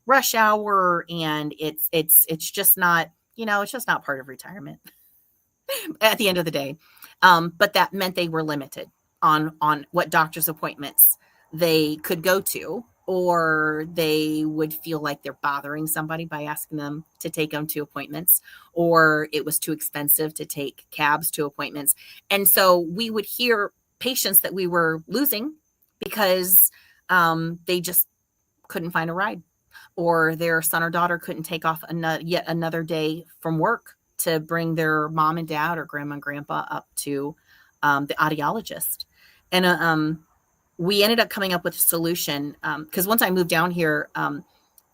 rush hour, and it's just not, it's just not part of retirement at the end of the day. But that meant they were limited on what doctor's appointments they could go to, or they would feel like they're bothering somebody by asking them to take them to appointments, or it was too expensive to take cabs to appointments. And so we would hear patients that we were losing because they just couldn't find a ride, or their son or daughter couldn't take off yet another day from work to bring their mom and dad or grandma and grandpa up to the audiologist. And we ended up coming up with a solution, because once I moved down here,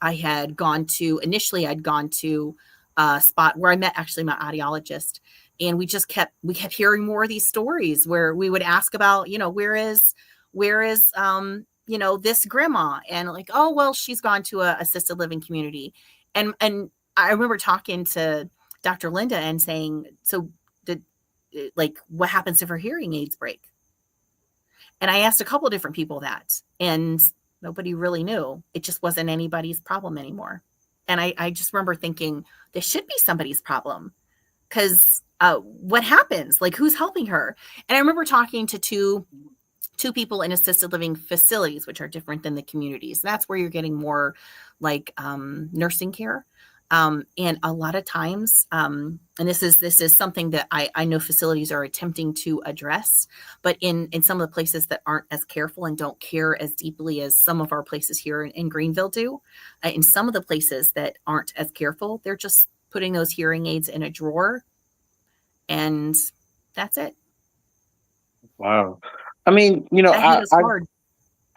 I'd gone to a spot where I met actually my audiologist, and we kept hearing more of these stories where we would ask about, where is this grandma, and like, oh, well, she's gone to a assisted living community. And I remember talking to Dr. Linda and saying, so what happens if her hearing aids break? And I asked a couple of different people that, and nobody really knew. It just wasn't anybody's problem anymore. And I just remember thinking, this should be somebody's problem, because what happens? Like, who's helping her? And I remember talking to two people in assisted living facilities, which are different than the communities. That's where you're getting more like nursing care. And a lot of times, and this is something that I know facilities are attempting to address, but in some of the places that aren't as careful and don't care as deeply as some of our places here in Greenville do, in some of the places that aren't as careful, they're just putting those hearing aids in a drawer, and that's it. Wow. I mean, That hit us hard.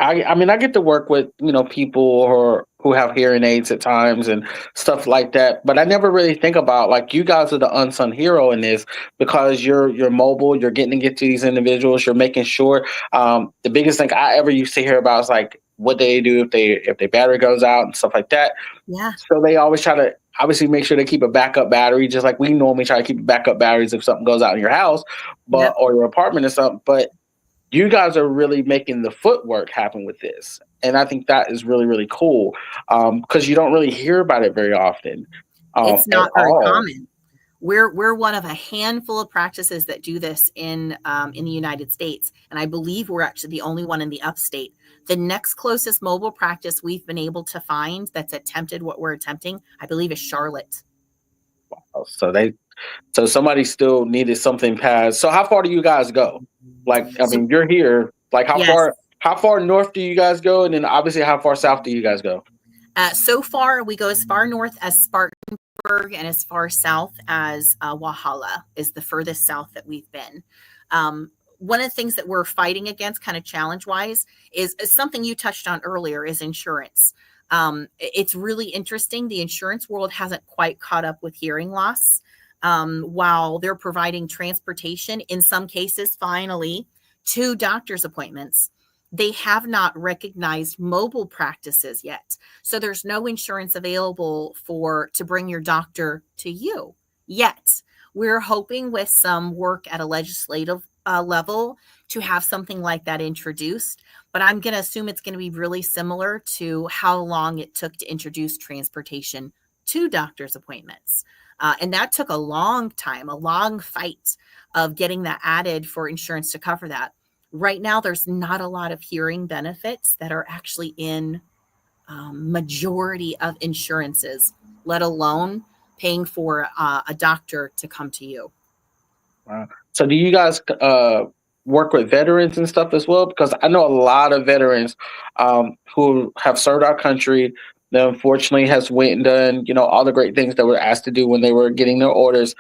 I mean, I get to work with, people who have hearing aids at times and stuff like that, but I never really think about, like, you guys are the unsung hero in this, because you're mobile, you're getting to get to these individuals, you're making sure. The biggest thing I ever used to hear about is like, what they do if their battery goes out and stuff like that. Yeah. So they always try to obviously make sure they keep a backup battery, just like we normally try to keep backup batteries if something goes out in your house, Yep. or your apartment or something. But you guys are really making the footwork happen with this. And I think that is really, really cool, because you don't really hear about it very often. It's At not very all. common. We're one of a handful of practices that do this in the United States, and I believe we're actually the only one in the upstate. The next closest mobile practice we've been able to find that's attempted what we're attempting, I believe, is Charlotte. So somebody still needed something past. So how far do you guys go? Like, I So mean, you're here. Like, yes, how far north do you guys go? And then obviously how far south do you guys go? so far we go as far north as Spartanburg and as far south as Walhalla is the furthest south that we've been. One of the things that we're fighting against, kind of challenge wise, is something you touched on earlier, is insurance. It's really interesting. The insurance world hasn't quite caught up with hearing loss. While they're providing transportation, in some cases, finally, to doctor's appointments, they have not recognized mobile practices yet. So there's no insurance available to bring your doctor to you yet. We're hoping with some work at a legislative level to have something like that introduced, but I'm going to assume it's going to be really similar to how long it took to introduce transportation to doctor's appointments. And that took a long time, a long fight of getting that added for insurance to cover that. Right now, there's not a lot of hearing benefits that are actually in majority of insurances, let alone paying for a doctor to come to you. Wow. So do you guys work with veterans and stuff as well? Because I know a lot of veterans who have served our country that unfortunately has went and done, all the great things that were asked to do when they were getting their orders.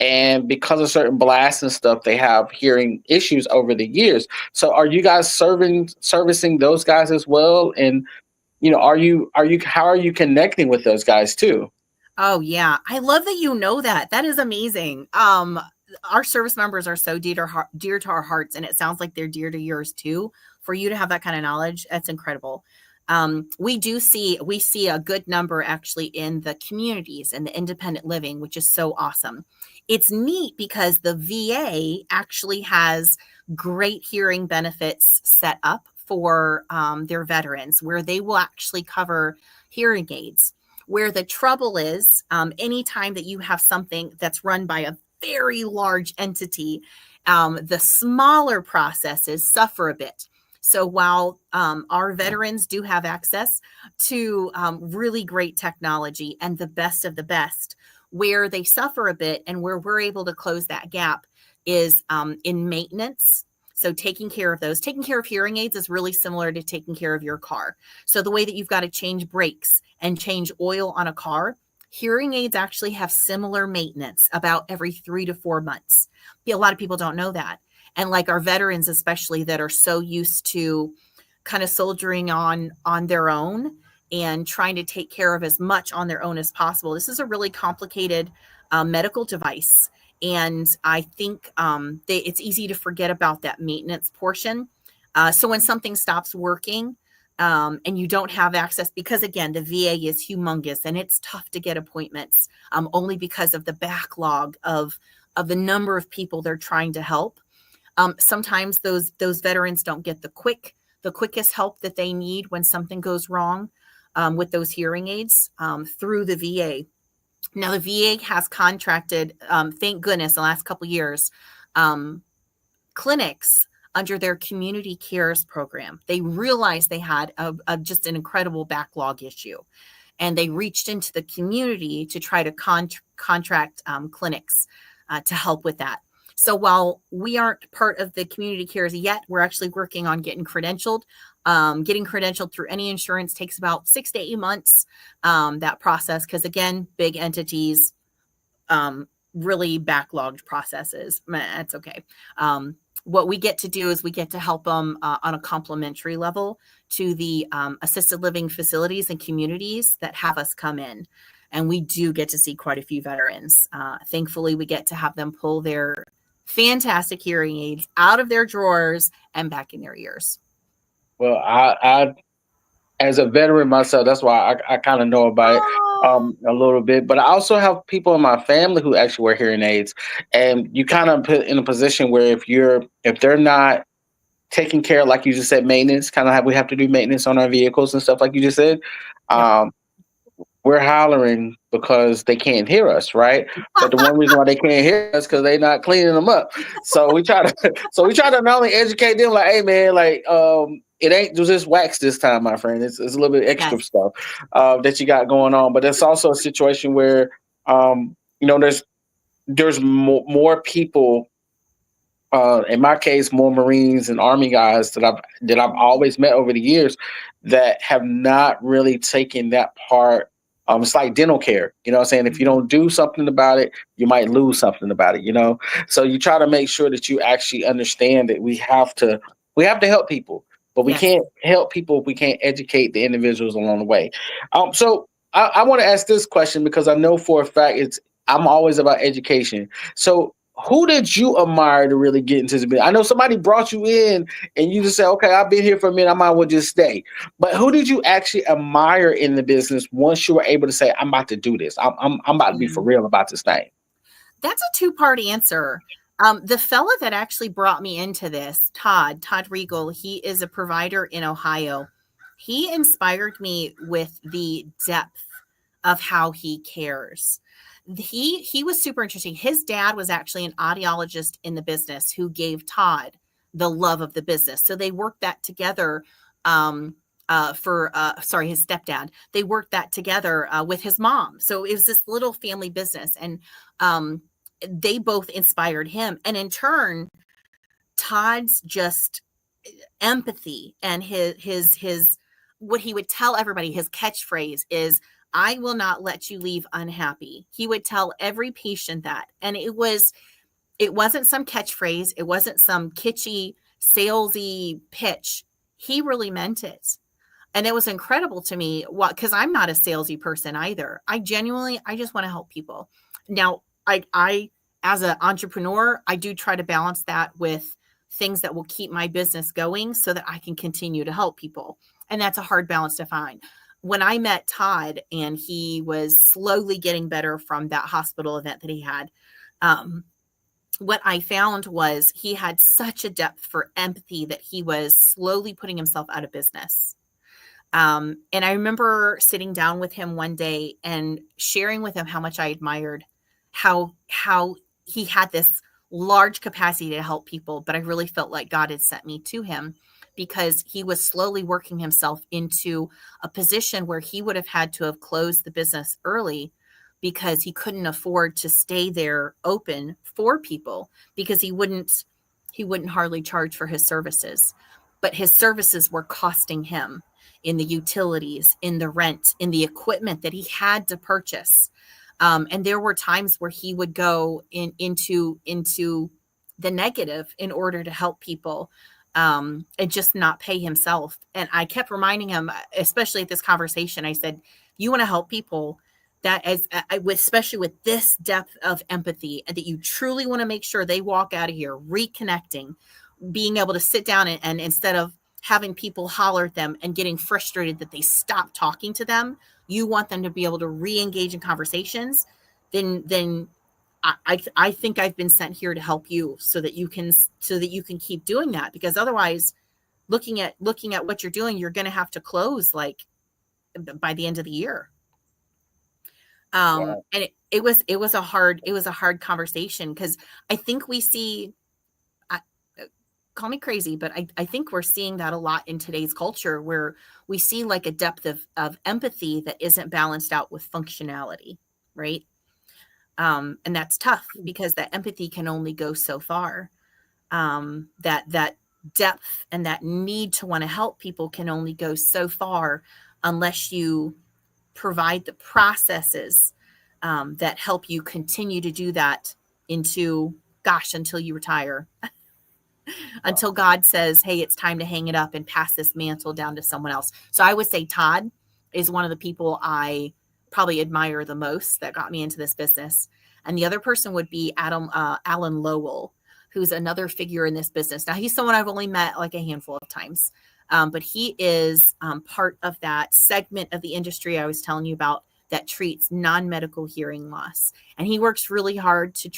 And because of certain blasts and stuff, they have hearing issues over the years. So are you guys servicing those guys as well? And how are you connecting with those guys too? Oh yeah, I love that you know that. That is amazing. Our service members are so dear to our hearts, and it sounds like they're dear to yours too. For you to have that kind of knowledge, that's incredible. We see a good number actually in the communities and the independent living, which is so awesome. It's neat because the VA actually has great hearing benefits set up for their veterans, where they will actually cover hearing aids. Where the trouble is, anytime that you have something that's run by a very large entity, the smaller processes suffer a bit. So while our veterans do have access to really great technology and the best of the best, where they suffer a bit and where we're able to close that gap is in maintenance. So taking care of those, taking care of hearing aids is really similar to taking care of your car. So the way that you've got to change brakes and change oil on a car, hearing aids actually have similar maintenance about every 3 to 4 months. A lot of people don't know that. And like our veterans, especially, that are so used to kind of soldiering on their own and trying to take care of as much on their own as possible. This is a really complicated medical device. And I think it's easy to forget about that maintenance portion. So when something stops working and you don't have access, because again, the VA is humongous and it's tough to get appointments only because of the backlog of the number of people they're trying to help. Sometimes those veterans don't get the quickest help that they need when something goes wrong with those hearing aids through the VA. Now, the VA has contracted, thank goodness, the last couple of years, clinics under their community cares program. They realized they had just an incredible backlog issue, and they reached into the community to try to contract clinics to help with that. So while we aren't part of the community cares yet, we're actually working on getting credentialed. Getting credentialed through any insurance takes about 6 to 8 months, that process, because again, big entities, really backlogged processes. That's okay. What we get to do is we get to help them on a complimentary level to the assisted living facilities and communities that have us come in. And we do get to see quite a few veterans. Thankfully, we get to have them pull their fantastic hearing aids out of their drawers and back in their ears. Well, I as a veteran myself, that's why I kind of know about it a little bit. But I also have people in my family who actually wear hearing aids, and you kind of put in a position where if they're not taking care, like you just said, maintenance, kind of how we have to do maintenance on our vehicles and stuff, like you just said. We're hollering because they can't hear us, right? But the one reason why they can't hear us because they're not cleaning them up. So we try to not only educate them, like, hey man, like it ain't just wax this time, my friend. It's a little bit extra stuff that you got going on. But it's also a situation where there's more people. In my case, more Marines and Army guys that I've always met over the years that have not really taken that part. It's like dental care, you know what I'm saying? If you don't do something about it, you might lose something about it, you know? So you try to make sure that you actually understand that we have to help people, but we can't help people if we can't educate the individuals along the way. So I want to ask this question because I know for a fact I'm always about education. So who did you admire to really get into this business? I know somebody brought you in and you just said, okay, I've been here for a minute, I might as well just stay. But who did you actually admire in the business once you were able to say, I'm about to do this? I'm about to be for real about this thing. That's a two-part answer. The fella that actually brought me into this, Todd Regal, he is a provider in Ohio. He inspired me with the depth of how he cares. He was super interesting. His dad was actually an audiologist in the business who gave Todd the love of the business. So they worked that together his stepdad. They worked that together with his mom. So it was this little family business, and they both inspired him. And in turn, Todd's just empathy and his what he would tell everybody, his catchphrase is, I will not let you leave unhappy. He would tell every patient that. And it wasn't some catchphrase. It wasn't some kitschy, salesy pitch. He really meant it. And it was incredible to me because I'm not a salesy person either. I just want to help people. Now, I as an entrepreneur, I do try to balance that with things that will keep my business going so that I can continue to help people. And that's a hard balance to find. When I met Todd and he was slowly getting better from that hospital event that he had, what I found was he had such a depth for empathy that he was slowly putting himself out of business. And I remember sitting down with him one day and sharing with him how much I admired how he had this large capacity to help people, but I really felt like God had sent me to him because he was slowly working himself into a position where he would have had to have closed the business early because he couldn't afford to stay there open for people because he wouldn't hardly charge for his services, but his services were costing him in the utilities, in the rent, in the equipment that he had to purchase. And there were times where he would go into the negative in order to help people, and just not pay himself. And I kept reminding him, especially at this conversation, I said, you want to help people that especially with this depth of empathy, and that you truly want to make sure they walk out of here reconnecting, being able to sit down and instead of having people holler at them and getting frustrated that they stop talking to them, you want them to be able to re-engage in conversations, then I think I've been sent here to help you so that you can keep doing that, because otherwise looking at what you're doing, you're going to have to close like by the end of the year. Wow. And it was a hard conversation, because I think we see, call me crazy, but I think we're seeing that a lot in today's culture, where we see like a depth of empathy that isn't balanced out with functionality, right? And that's tough because that empathy can only go so far. That depth and that need to want to help people can only go so far unless you provide the processes that help you continue to do that until you retire. Until God says, hey, it's time to hang it up and pass this mantle down to someone else. So I would say Todd is one of the people I probably admire the most that got me into this business. And the other person would be Alan Lowell, who's another figure in this business. Now, he's someone I've only met like a handful of times, but he is part of that segment of the industry I was telling you about that treats non-medical hearing loss. And he works really hard to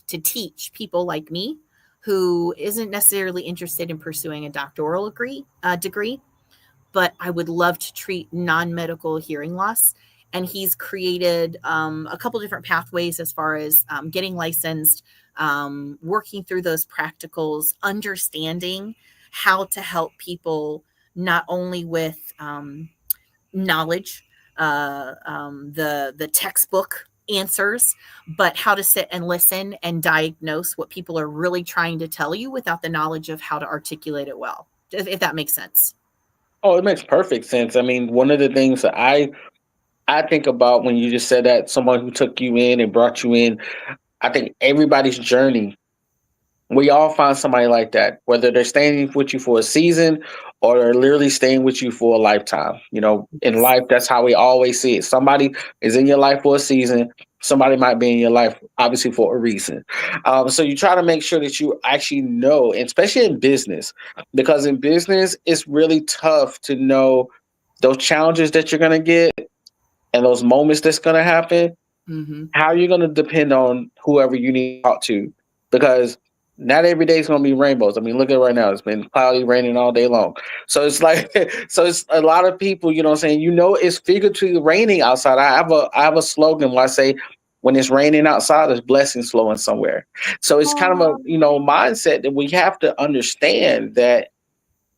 teach people like me who isn't necessarily interested in pursuing a doctoral degree, but I would love to treat non-medical hearing loss. And he's created a couple different pathways as far as getting licensed, working through those practicals, understanding how to help people not only with knowledge, the textbook answers, but how to sit and listen and diagnose what people are really trying to tell you without the knowledge of how to articulate it well, if that makes sense. Oh, it makes perfect sense. I mean, one of the things that I think about when you just said that, someone who took you in and brought you in, I think everybody's journey, we all find somebody like that, whether they're staying with you for a season or they're literally staying with you for a lifetime. You know, in life, that's how we always see it. Somebody is in your life for a season. Somebody might be in your life, obviously, for a reason. So you try to make sure that you actually know, and especially in business, because in business, it's really tough to know those challenges that you're going to get and those moments that's going to happen. Mm-hmm. How are you going to depend on whoever you need to talk to? Because not every day is going to be rainbows. I mean, look at it right now. It's been cloudy, raining all day long. So it's like, so it's a lot of people, you know what I'm saying? You know, it's figuratively raining outside. I have a slogan where I say, when it's raining outside, there's blessings flowing somewhere. So it's kind of a, you know, mindset that we have to understand that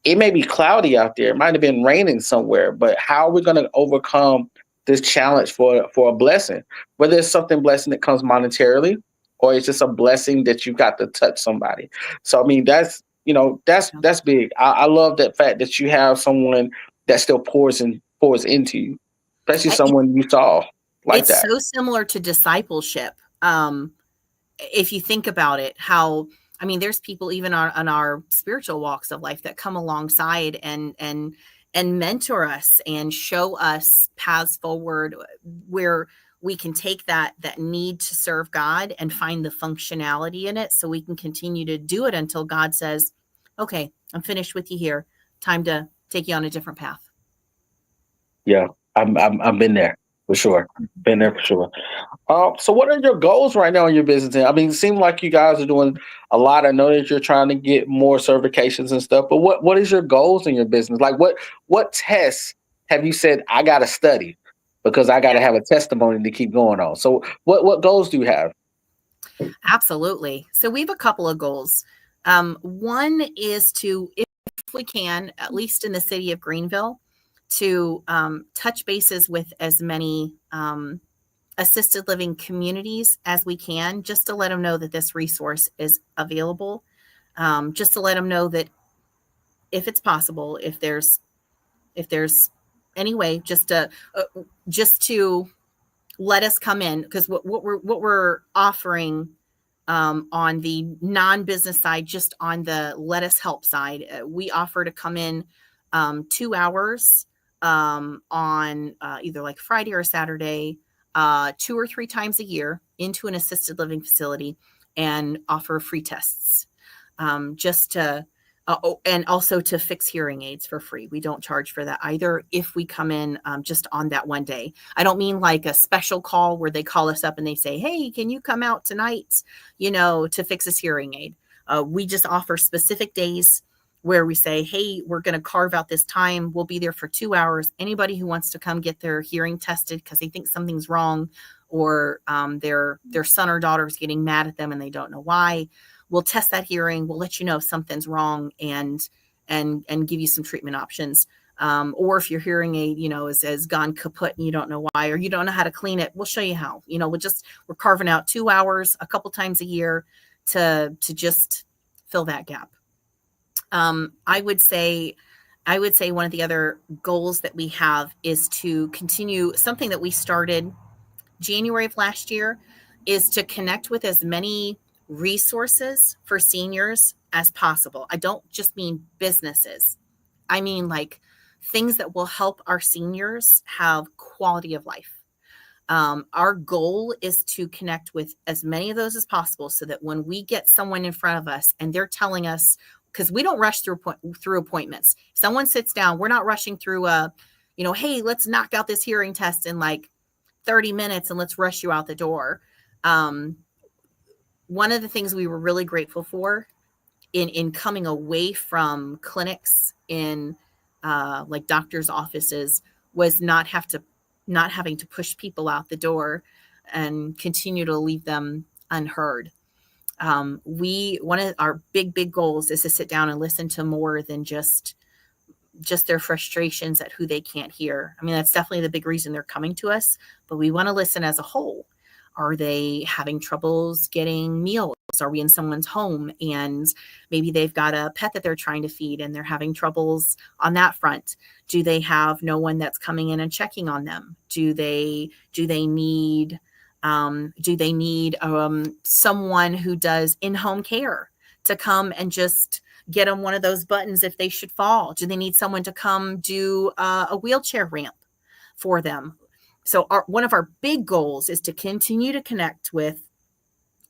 it may be cloudy out there. It might have been raining somewhere, but how are we going to overcome this challenge for a blessing? Whether it's something blessing that comes monetarily, or it's just a blessing that you got to touch somebody. So I mean, that's, you know, that's big. I love that fact that you have someone that still pours into you, especially someone you saw like It's that. so similar to discipleship. If you think about it, I mean, there's people even on our spiritual walks of life that come alongside and mentor us and show us paths forward where we can take that need to serve God and find the functionality in it so we can continue to do it until God says, okay, I'm finished with you here. Time to take you on a different path. Yeah, I've been there. For sure. Been there for sure. So what are your goals right now in your business? I mean, it seems like you guys are doing a lot. I know that you're trying to get more certifications and stuff, but what is your goals in your business? Like what tests have you said I gotta study because I gotta have a testimony to keep going on? So what goals do you have? Absolutely. So we have a couple of goals. One is to, if we can, at least in the city of Greenville, to touch bases with as many assisted living communities as we can, just to let them know that this resource is available. Just to let them know that if it's possible, if there's any way, just to let us come in, because what we're offering on the non-business side, just on the let us help side, we offer to come in 2 hours on either like Friday or Saturday, 2 or 3 times a year into an assisted living facility and offer free tests, just to and also to fix hearing aids for free. We don't charge for that either if we come in just on that one day. I don't mean like a special call where they call us up and they say, hey, can you come out tonight, to fix this hearing aid? We just offer specific days where we say, hey, we're going to carve out this time. We'll be there for 2 hours. Anybody who wants to come get their hearing tested because they think something's wrong, or their son or daughter is getting mad at them and they don't know why, we'll test that hearing. We'll let you know if something's wrong and give you some treatment options. Or if your hearing aid, has gone kaput and you don't know why, or you don't know how to clean it, we'll show you how. We're carving out 2 hours a couple times a year to just fill that gap. I would say one of the other goals that we have is to continue something that we started January of last year, is to connect with as many resources for seniors as possible. I don't just mean businesses. I mean like things that will help our seniors have quality of life. Our goal is to connect with as many of those as possible so that when we get someone in front of us and they're telling us, because we don't rush through appointments. If someone sits down, we're not rushing through hey, let's knock out this hearing test in like 30 minutes and let's rush you out the door. One of the things we were really grateful for in coming away from clinics in like doctors' offices was not having to push people out the door and continue to leave them unheard. One of our big goals is to sit down and listen to more than just their frustrations at who they can't hear. I mean, that's definitely the big reason they're coming to us, but we want to listen as a whole. Are they having troubles getting meals? Are we in someone's home and maybe they've got a pet that they're trying to feed and they're having troubles on that front? Do they have no one that's coming in and checking on them? Do they need someone who does in-home care to come and just get them one of those buttons if they should fall? Do they need someone to come do a wheelchair ramp for them? So one of our big goals is to continue to connect with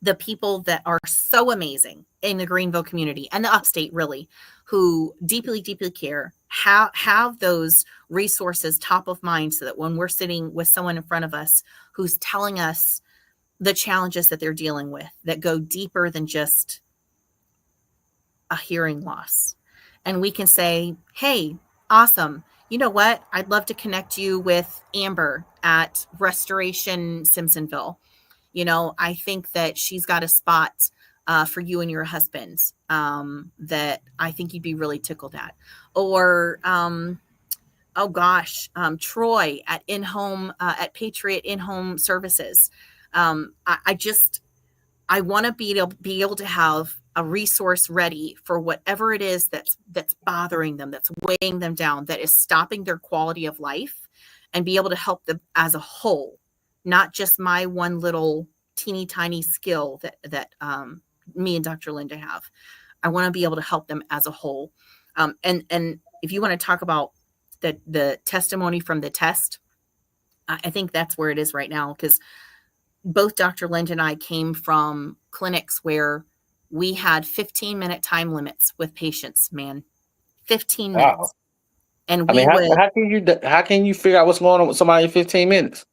the people that are so amazing in the Greenville community and the upstate, really, who deeply care, have those resources top of mind so that when we're sitting with someone in front of us who's telling us the challenges that they're dealing with that go deeper than just a hearing loss, and we can say, hey, awesome. You know what? I'd love to connect you with Amber at Restoration Simpsonville. I think that she's got a spot for you and your husband that I think you'd be really tickled at. Or, Troy at in-home, at Patriot In-Home Services. I want to be able to have a resource ready for whatever it is that's bothering them, that's weighing them down, that is stopping their quality of life, and be able to help them as a whole, not just my one little teeny tiny skill that me and Dr. Linda have. I want to be able to help them as a whole. And if you want to talk about the testimony from the test, I think that's where it is right now, because both Dr. Linda and I came from clinics where we had 15-minute time limits with patients, man. 15 minutes. Wow. And I mean, how can you figure out what's going on with somebody in 15 minutes?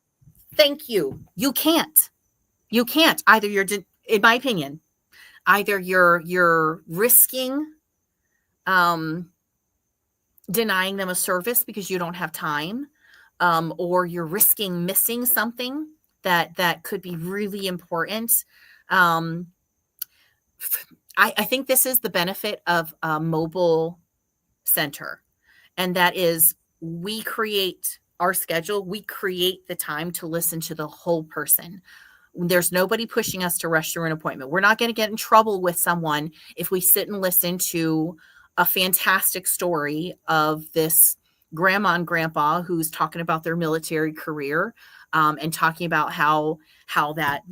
Thank you. You can't. You can't. Either you're, in my opinion, either you're risking denying them a service because you don't have time, or you're risking missing something that could be really important. Um, I think this is the benefit of a mobile center, and that is we create our schedule. We create the time to listen to the whole person. There's nobody pushing us to rush through an appointment. We're not going to get in trouble with someone if we sit and listen to a fantastic story of this grandma and grandpa who's talking about their military career, and talking about how that,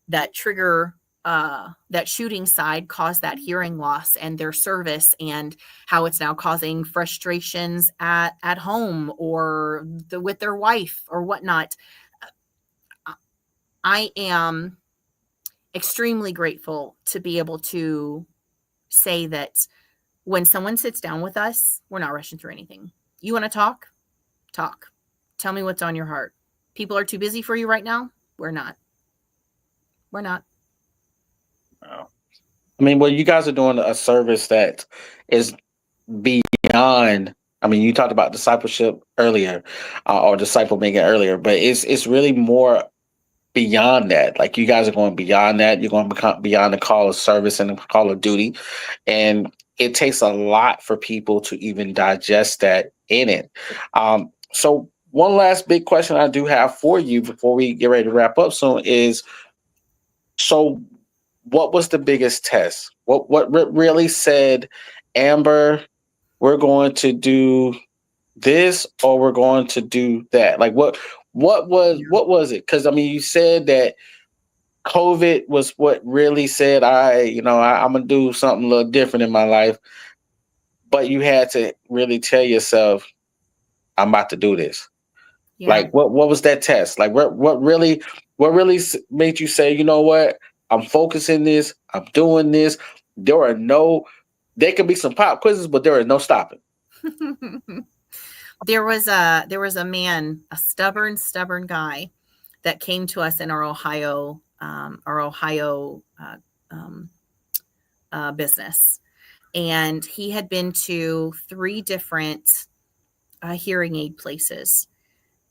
that trigger, that shooting side caused that hearing loss and their service, and how it's now causing frustrations at home or with their wife or whatnot. I am extremely grateful to be able to say that when someone sits down with us, we're not rushing through anything. You want to talk? Talk. Tell me what's on your heart. People are too busy for you right now? We're not. We're not. Wow. I mean, well, you guys are doing a service that is beyond. I mean, you talked about discipleship earlier, or disciple making earlier, but it's really more beyond that. Like, you guys are going beyond that. You're going to become beyond the call of service and the call of duty, and it takes a lot for people to even digest that in it. So one last big question I do have for you before we get ready to wrap up soon is, so what was the biggest test? What really said, Amber, we're going to do this or we're going to do that? Like, what was it? Because I mean, you said that COVID was what really said, I'm gonna do something a little different in my life. But you had to really tell yourself, I'm about to do this. Yeah. Like, what was that test? Like, what really made you say, you know what? I'm focusing this. I'm doing this. There can be some pop quizzes, but there is no stopping. There was a man, a stubborn guy that came to us in our Ohio business. And he had been to 3 different hearing aid places.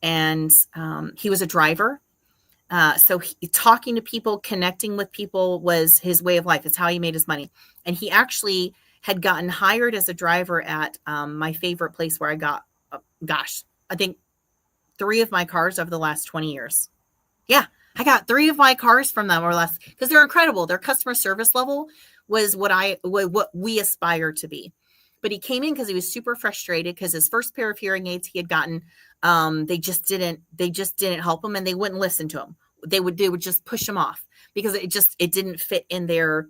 And he was a driver. So talking to people, connecting with people was his way of life. It's how he made his money. And he actually had gotten hired as a driver at my favorite place where I got, I think 3 of my cars over the last 20 years. Yeah, I got 3 of my cars from them or less, because they're incredible. Their customer service level was what we aspire to be. But he came in because he was super frustrated because his first pair of hearing aids he had gotten, they just didn't help him, and they wouldn't listen to him. They would just push him off because it didn't fit in their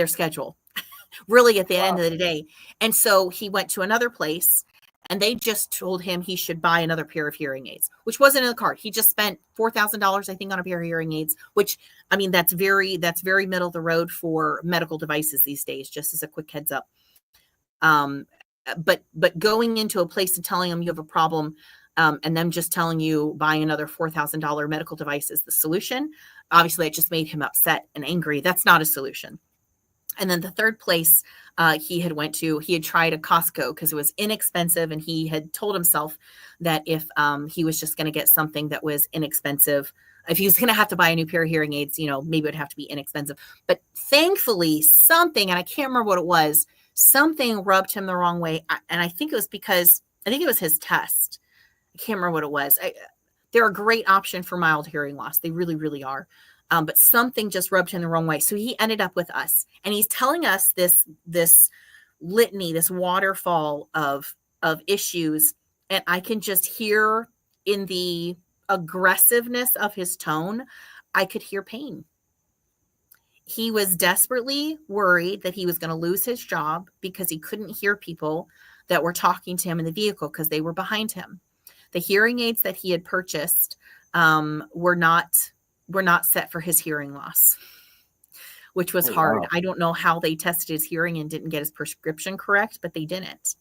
schedule really at the end of the day. And so he went to another place, and they just told him he should buy another pair of hearing aids, which wasn't in the cart. He just spent $4,000, I think, on a pair of hearing aids, which, I mean, that's very middle of the road for medical devices these days, just as a quick heads up. But going into a place and telling them you have a problem, and them just telling you buying another $4,000 medical device is the solution, obviously it just made him upset and angry. That's not a solution. And then the third place he had tried a Costco because it was inexpensive, and he had told himself that if he was just going to get something that was inexpensive, if he was going to have to buy a new pair of hearing aids, maybe it would have to be inexpensive. But thankfully something, and I can't remember what it was, something rubbed him the wrong way. And I think it was his test. I can't remember what it was. They're a great option for mild hearing loss. They really, really are. But something just rubbed him the wrong way. So he ended up with us, and he's telling us this litany, this waterfall of issues. And I can just hear in the aggressiveness of his tone, I could hear pain. He was desperately worried that he was going to lose his job because he couldn't hear people that were talking to him in the vehicle because they were behind him. The hearing aids that he had purchased were not set for his hearing loss, which was hard. Wow. I don't know how they tested his hearing and didn't get his prescription correct, but they didn't.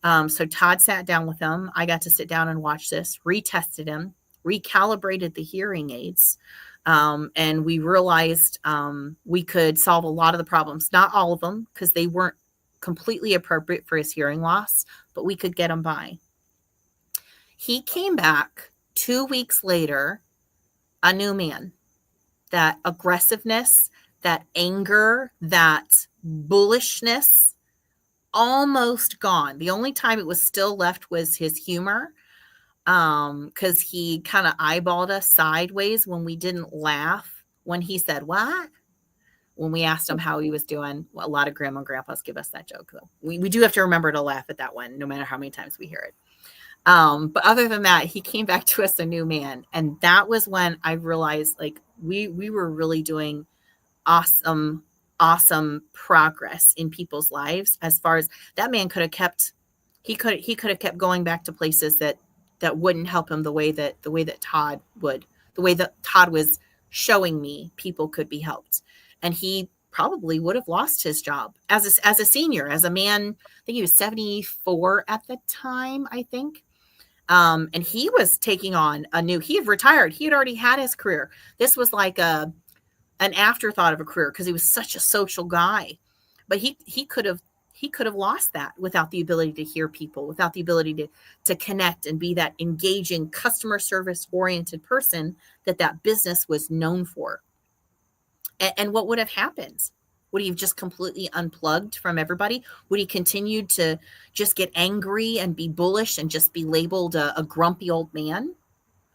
So Todd sat down with him. I got to sit down and watch this, retested him, recalibrated the hearing aids. And we realized we could solve a lot of the problems, not all of them, because they weren't completely appropriate for his hearing loss, but we could get him by. He came back 2 weeks later, a new man. That aggressiveness, that anger, that bullishness, almost gone. The only time it was still left was his humor, because he kind of eyeballed us sideways when we didn't laugh. When he said, "What?" When we asked him how he was doing. Well, a lot of grandma and grandpas give us that joke, though. We do have to remember to laugh at that one, no matter how many times we hear it. But other than that, he came back to us a new man. And that was when I realized, like, we were really doing awesome progress in people's lives. As far as that man could have kept, he could have kept going back to places that wouldn't help him the way that Todd would, the way that Todd was showing me people could be helped. And he probably would have lost his job as a senior, as a man. I think he was 74 at the time, I think. And he was taking on he had retired. He had already had his career. This was like an afterthought of a career, because he was such a social guy. But he could have lost that without the ability to hear people, without the ability to connect and be that engaging, customer service oriented person that business was known for. And what would have happened? Would he have just completely unplugged from everybody? Would he continue to just get angry and be bullish and just be labeled a grumpy old man?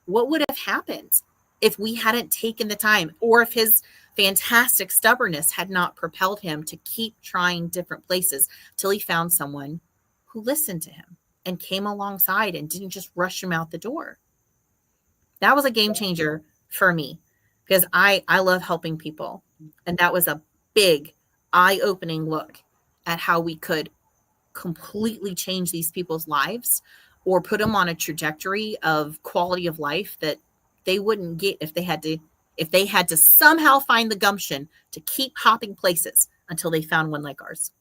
What would have happened if we hadn't taken the time, or if his fantastic stubbornness had not propelled him to keep trying different places till he found someone who listened to him and came alongside and didn't just rush him out the door? That was a game changer for me, because I love helping people. And that was a big eye-opening look at how we could completely change these people's lives, or put them on a trajectory of quality of life that they wouldn't get if they had to somehow find the gumption to keep hopping places until they found one like ours.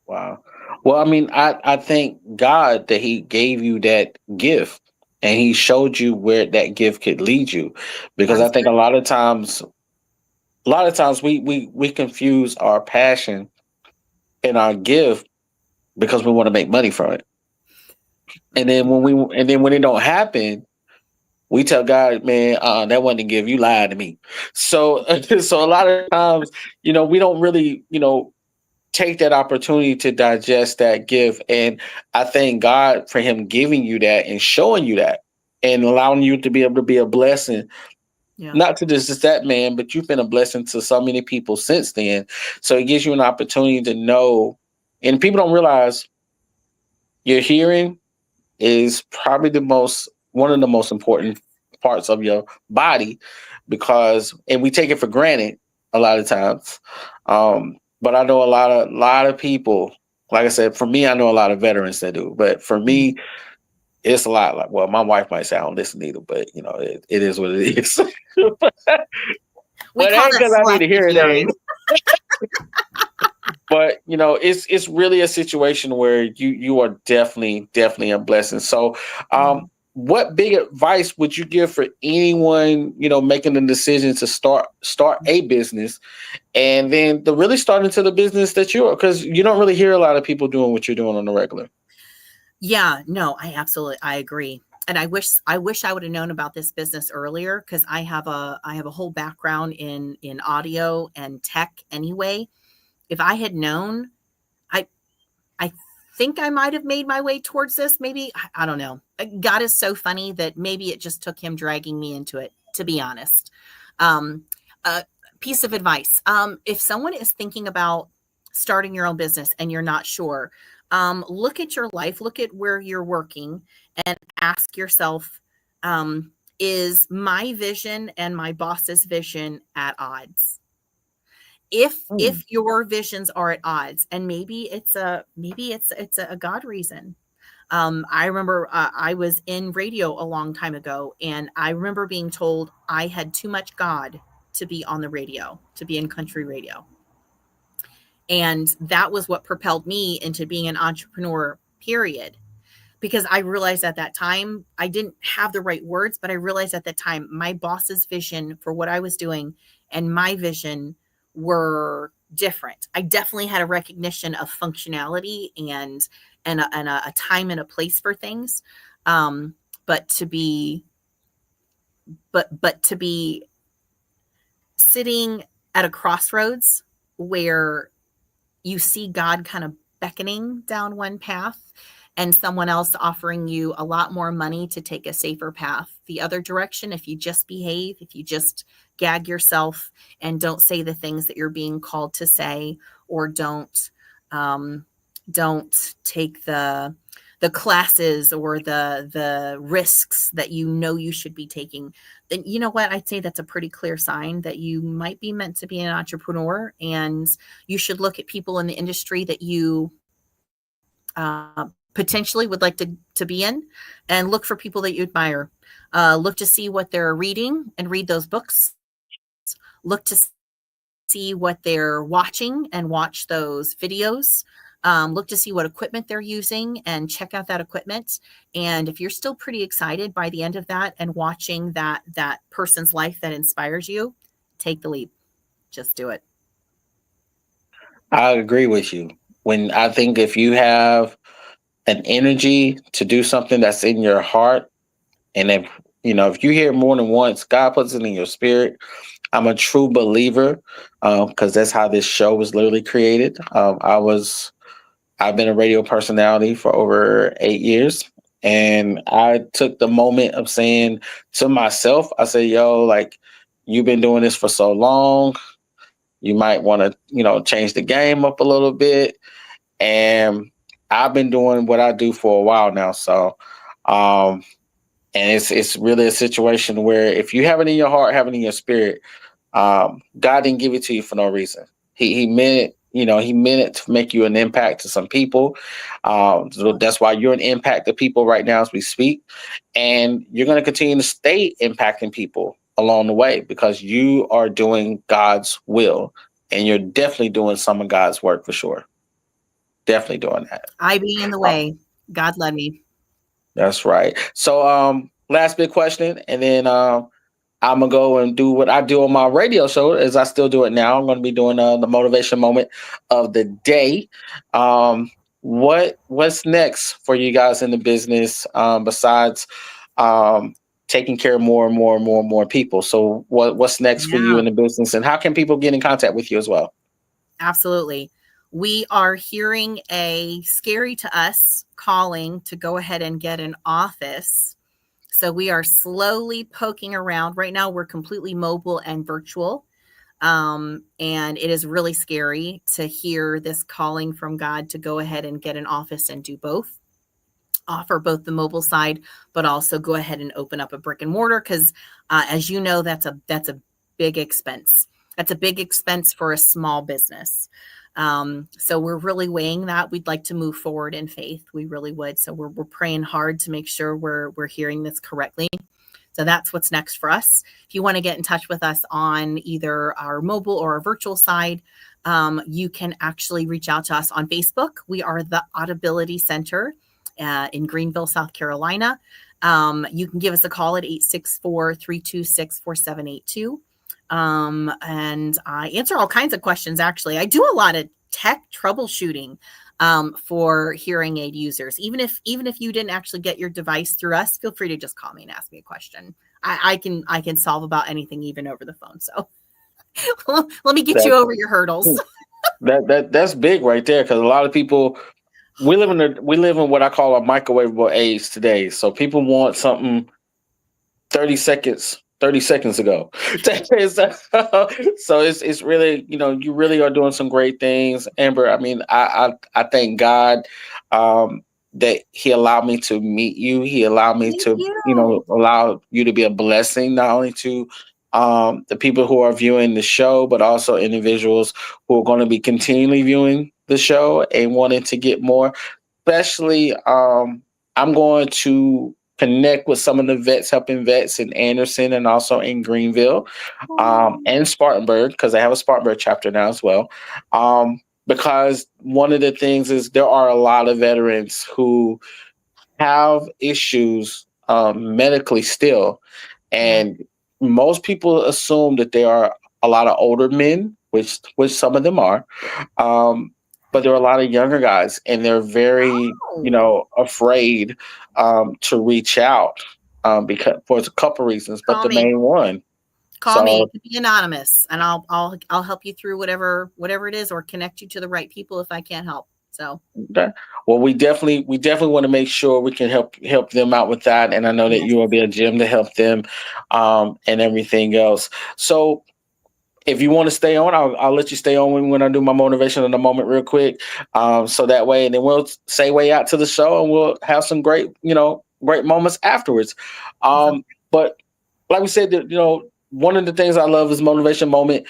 Wow. Well, I mean, I thank God that he gave you that gift and he showed you where that gift could lead you. Because I think a lot of times we confuse our passion and our gift because we want to make money from it. And then when it don't happen, we tell God, man, that wasn't a gift. You lied to me. So so a lot of times, we don't really, take that opportunity to digest that gift. And I thank God for him giving you that and showing you that and allowing you to be able to be a blessing. Yeah. Not to just that man, but you've been a blessing to so many people since then. So it gives you an opportunity to know, and people don't realize your hearing is probably one of the most important parts of your body, and we take it for granted a lot of times. But I know a lot of people, like I said, for me, I know a lot of veterans that do, but for me, it's a lot. Like, well, my wife might say I don't listen either, but it is what it is. But ain't because I need to hear it. But it's really a situation where you are definitely a blessing. So, what big advice would you give for anyone making the decision to start a business, and then to really start into the business that you are, because you don't really hear a lot of people doing what you're doing on the regular. Yeah, no, I agree. And I wish I would have known about this business earlier, because I have a whole background in audio and tech anyway. If I had known, I think I might have made my way towards this. Maybe, I don't know. God is so funny that maybe it just took him dragging me into it, to be honest. Piece of advice. If someone is thinking about starting your own business and you're not sure, look at your life, look at where you're working, and ask yourself, is my vision and my boss's vision at odds? If your visions are at odds, and maybe it's a God reason. I remember I was in radio a long time ago, and I remember being told I had too much God to be on the radio, to be in country radio. And that was what propelled me into being an entrepreneur, period. because I realized at that time, I didn't have the right words, but I realized at that time my boss's vision for what I was doing and my vision were different. I definitely had a recognition of functionality and a time and a place for things. Um, but to be to be sitting at a crossroads where you see God kind of beckoning down one path and someone else offering you a lot more money to take a safer path the other direction, if you just behave, if you just gag yourself and don't say the things that you're being called to say, or don't take the classes or the risks that you know you should be taking, then you know what? I'd say that's a pretty clear sign that you might be meant to be an entrepreneur, and you should look at people in the industry that you potentially would like to be in, and look for people that you admire. Look to see what they're reading and read those books. Look to see what they're watching and watch those videos. Look to see what equipment they're using and check out that equipment. And if you're still pretty excited by the end of that and watching that person's life that inspires you, take the leap. Just do it. I agree with you. When I think if you have an energy to do something that's in your heart, and if you hear it more than once, God puts it in your spirit. I'm a true believer, because that's how this show was literally created. I've been a radio personality for over 8 years, and I took the moment of saying to myself, I said, "Yo, like, you've been doing this for so long. You might want to, change the game up a little bit." And I've been doing what I do for a while now. So, and it's really a situation where if you have it in your heart, have it in your spirit, God didn't give it to you for no reason. He meant it. He meant it to make you an impact to some people. So that's why you're an impact to people right now as we speak, and you're going to continue to stay impacting people along the way because you are doing God's will, and you're definitely doing some of God's work for sure. Definitely doing that. I be in the way. God led me. That's right. So, last big question, and then I'm gonna go and do what I do on my radio show, as I still do it now. I'm gonna be doing the motivation moment of the day. What's next for you guys in the business, besides taking care of more and more and more and more people? So, what's next for you Yeah. in the business, and how can people get in contact with you as well? Absolutely. We are hearing a scary to us calling to go ahead and get an office. So we are slowly poking around. Right now, we're completely mobile and virtual. And it is really scary to hear this calling from God to go ahead and get an office and do both. Offer both the mobile side, but also go ahead and open up a brick and mortar because, as you know, that's a big expense. That's a big expense for a small business. So we're really weighing that. We'd like to move forward in faith. We really would. So we're praying hard to make sure we're hearing this correctly. So that's what's next for us. If you want to get in touch with us on either our mobile or our virtual side, you can actually reach out to us on Facebook. We are the Audibility Center in Greenville, South Carolina. You can give us a call at 864-326-4782. And I answer all kinds of questions. Actually, I do a lot of tech troubleshooting for hearing aid users. Even if you didn't actually get your device through us, feel free to just call me and ask me a question. I can solve about anything, even over the phone. So let me get you over your hurdles. That's big right there, because a lot of people, we live in what I call a microwavable age today. So people want something 30 seconds ago. So it's really, you really are doing some great things, Amber. I mean, I thank God that He allowed me to meet you. He allowed me Thank to, you. allow you to be a blessing, not only to the people who are viewing the show, but also individuals who are going to be continually viewing the show and wanting to get more. Especially, I'm going to connect with some of the vets, helping vets in Anderson and also in Greenville, and Spartanburg, because I have a Spartanburg chapter now as well. Because one of the things is there are a lot of veterans who have issues medically still. Yeah. And most people assume that they are a lot of older men, which some of them are. Um, but there are a lot of younger guys, and they're very, Oh, afraid to reach out because for a couple reasons, but call the me. main one. Call me. So It could be anonymous, and I'll help you through whatever it is, or connect you to the right people if I can't help. So okay. Well, we definitely want to make sure we can help them out with that, and I know that yes, you will be a gym to help them, and everything else. So if you want to stay on, I'll let you stay on when I do my motivation in a moment, real quick. So that way, and then we'll say way out to the show, and we'll have some great moments afterwards. awesome. But like we said, one of the things I love is motivation moment.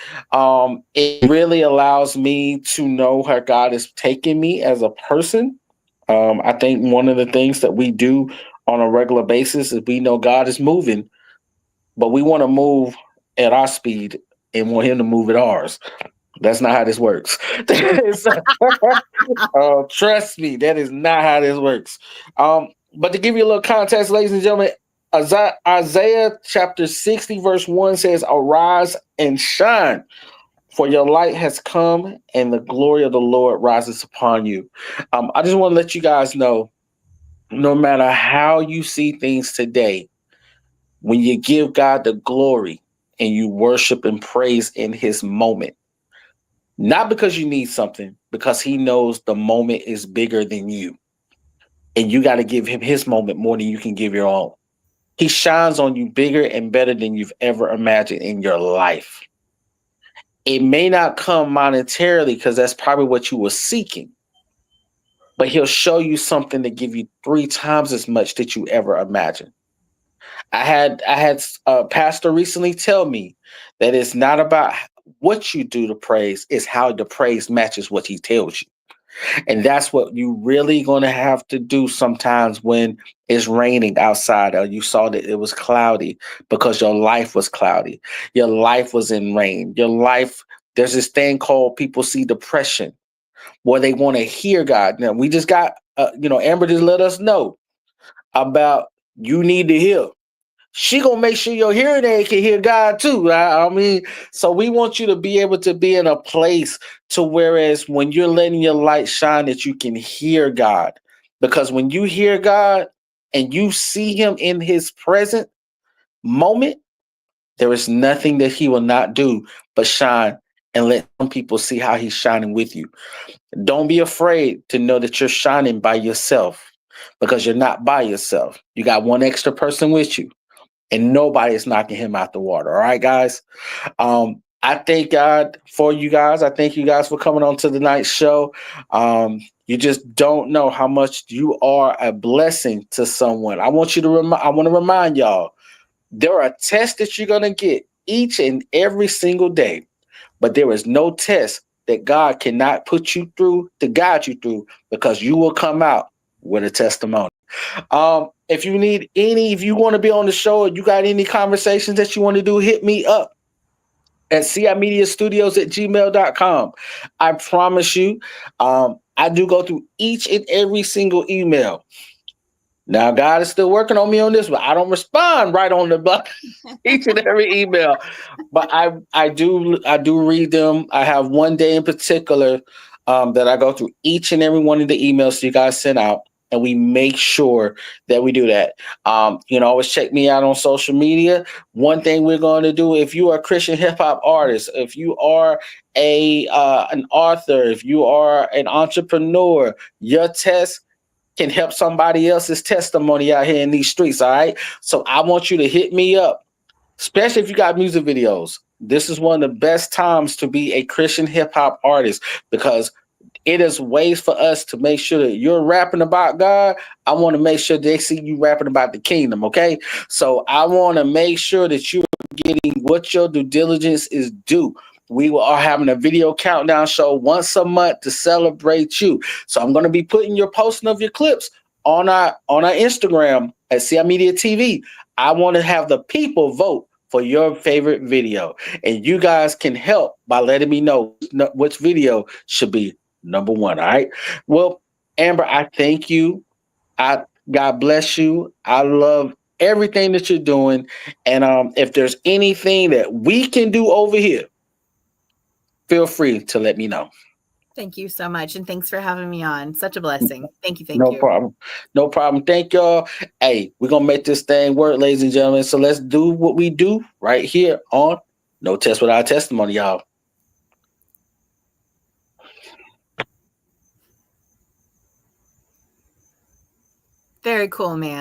It really allows me to know where God is taking me as a person. I think one of the things that we do on a regular basis is we know God is moving, but we want to move at our speed and want Him to move at ours. That's not how this works. Trust me, that is not how this works. But to give you a little context, ladies and gentlemen, Isaiah chapter 60, verse 1 says, "Arise and shine, for your light has come, and the glory of the Lord rises upon you." I just want to let you guys know, no matter how you see things today, when you give God the glory and you worship and praise in His moment, not because you need something, because He knows the moment is bigger than you. And you got to give Him His moment more than you can give your own. He shines on you bigger and better than you've ever imagined in your life. It may not come monetarily because that's probably what you were seeking, but He'll show you something to give you 3 times as much that you ever imagined. I had a pastor recently tell me that it's not about what you do to praise, it's how the praise matches what he tells you. And that's what you really going to have to do sometimes when it's raining outside, or you saw that it was cloudy because your life was cloudy. Your life was in rain. There's this thing called people see depression, where they want to hear God. Now, we just got, Amber just let us know about you need to hear. She gonna make sure your hearing aid can hear God too. I mean, so we want you to be able to be in a place to whereas when you're letting your light shine, that you can hear God. Because when you hear God and you see Him in His present moment, there is nothing that He will not do but shine and let some people see how He's shining with you. Don't be afraid to know that you're shining by yourself, because you're not by yourself. You got one extra person with you, and nobody is knocking him out the water. All right, guys. I thank God for you guys. I thank you guys for coming on to tonight's show. You just don't know how much you are a blessing to someone. I want to remind y'all, there are tests that you're gonna get each and every single day, but there is no test that God cannot put you through to guide you through, because you will come out with a testimony. If you want to be on the show, or you got any conversations that you want to do, hit me up at cimediastudios@gmail.com. I promise you, I do go through each and every single email. Now, God is still working on me on this, but I don't respond right on the button each and every email. But I do read them. I have one day in particular that I go through each and every one of the emails you guys sent out, and we make sure that we do that. Always check me out on social media. One thing we're going to do: if you are a Christian hip hop artist, if you are an author, if you are an entrepreneur, your test can help somebody else's testimony out here in these streets. All right. So I want you to hit me up, especially if you got music videos. This is one of the best times to be a Christian hip hop artist, because it is ways for us to make sure that you're rapping about God. I want to make sure they see you rapping about the kingdom. Okay. So I want to make sure that you're getting what your due diligence is due. We are having a video countdown show once a month to celebrate you. So I'm going to be putting your posting of your clips on our Instagram at CI Media TV. I want to have the people vote for your favorite video, and you guys can help by letting me know which video should be number one. All right. Well, Amber, I thank you. God bless you. I love everything that you're doing. And if there's anything that we can do over here, feel free to let me know. Thank you so much. And thanks for having me on. Such a blessing. Thank you. Thank No you. problem. No problem. Thank y'all. Hey, we're going to make this thing work, ladies and gentlemen. So let's do what we do right here on No Test Without Testimony, y'all. Very cool, man.